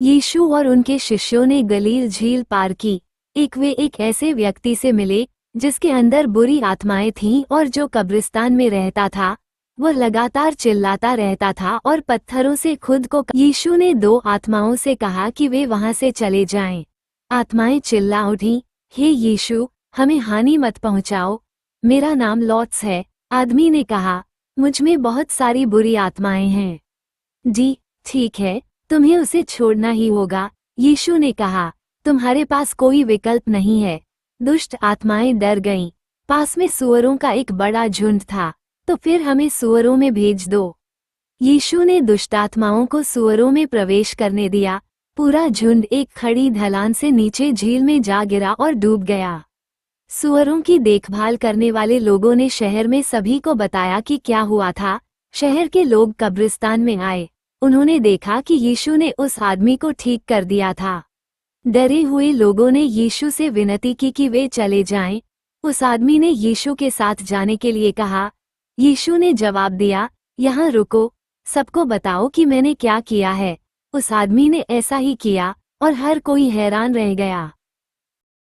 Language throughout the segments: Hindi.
यीशु और उनके शिष्यों ने गलील झील पार की। वे एक ऐसे व्यक्ति से मिले जिसके अंदर बुरी आत्माएं थीं और जो कब्रिस्तान में रहता था। वह लगातार चिल्लाता रहता था और पत्थरों से खुद को। यीशु ने 2 आत्माओं से कहा कि वे वहां से चले जाएं। आत्माएं चिल्ला उठीं, हे यीशु, हमें हानि मत पहुंचाओ, मेरा नाम लॉट्स है। आदमी ने कहा, मुझ में बहुत सारी बुरी आत्माएं हैं। जी, ठीक है, तुम्हें उसे छोड़ना ही होगा। यीशु ने कहा, तुम्हारे पास कोई विकल्प नहीं है। दुष्ट आत्माएं डर गईं। पास में सूअरों का एक बड़ा झुंड था, तो फिर हमें सूअरों में भेज दो। यीशु ने दुष्टात्माओं को सूअरों में प्रवेश करने दिया। पूरा झुंड एक खड़ी ढलान से नीचे झील में जा गिरा और डूब गया। सूअरों की देखभाल करने वाले लोगों ने शहर में सभी को बताया कि क्या हुआ था। शहर के लोग कब्रिस्तान में आए। उन्होंने देखा कि यीशु ने उस आदमी को ठीक कर दिया था। डरे हुए लोगों ने यीशु से विनती की कि वे चले जाएं। उस आदमी ने यीशु के साथ जाने के लिए कहा। यीशु ने जवाब दिया, यहाँ रुको, सबको बताओ कि मैंने क्या किया है। उस आदमी ने ऐसा ही किया और हर कोई हैरान रह गया।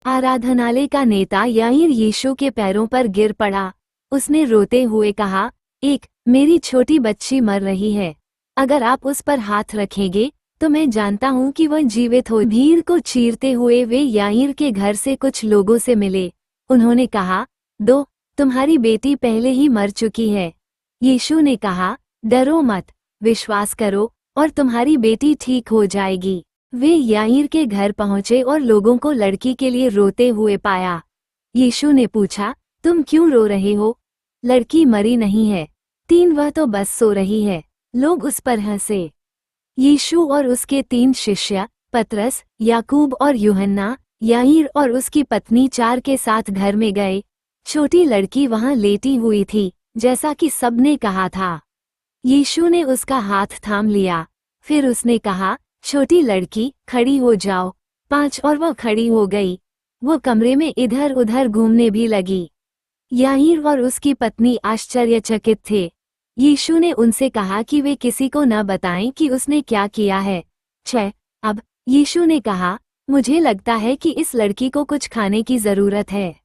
आराधनालय का नेता याईर यीशु के पैरों पर गिर पड़ा। उसने रोते हुए कहा, मेरी छोटी बच्ची मर रही है। अगर आप उस पर हाथ रखेंगे तो मैं जानता हूँ कि वह जीवित हो। भीड़ को चीरते हुए वे याईर के घर से कुछ लोगों से मिले। उन्होंने कहा, तुम्हारी बेटी पहले ही मर चुकी है। यीशु ने कहा, डरो मत, विश्वास करो और तुम्हारी बेटी ठीक हो जाएगी। वे याईर के घर पहुंचे और लोगों को लड़की के लिए रोते हुए पाया। यीशु ने पूछा, तुम क्यों रो रहे हो? लड़की मरी नहीं है, वह तो बस सो रही है। लोग उस पर हंसे। यीशु और उसके 3 शिष्य, पतरस, याकूब और यूहन्ना, याईर और उसकी पत्नी 4 के साथ घर में गए। छोटी लड़की वहां लेटी हुई थी, जैसा कि सबने कहा था। यीशु ने उसका हाथ थाम लिया। फिर उसने कहा, छोटी लड़की, खड़ी हो जाओ। 5 और वह खड़ी हो गई। वो कमरे में इधर उधर घूमने भी लगी। याईर और उसकी पत्नी आश्चर्यचकित थे। यीशु ने उनसे कहा कि वे किसी को न बताएं कि उसने क्या किया है। अब यीशु ने कहा, मुझे लगता है कि इस लड़की को कुछ खाने की जरूरत है।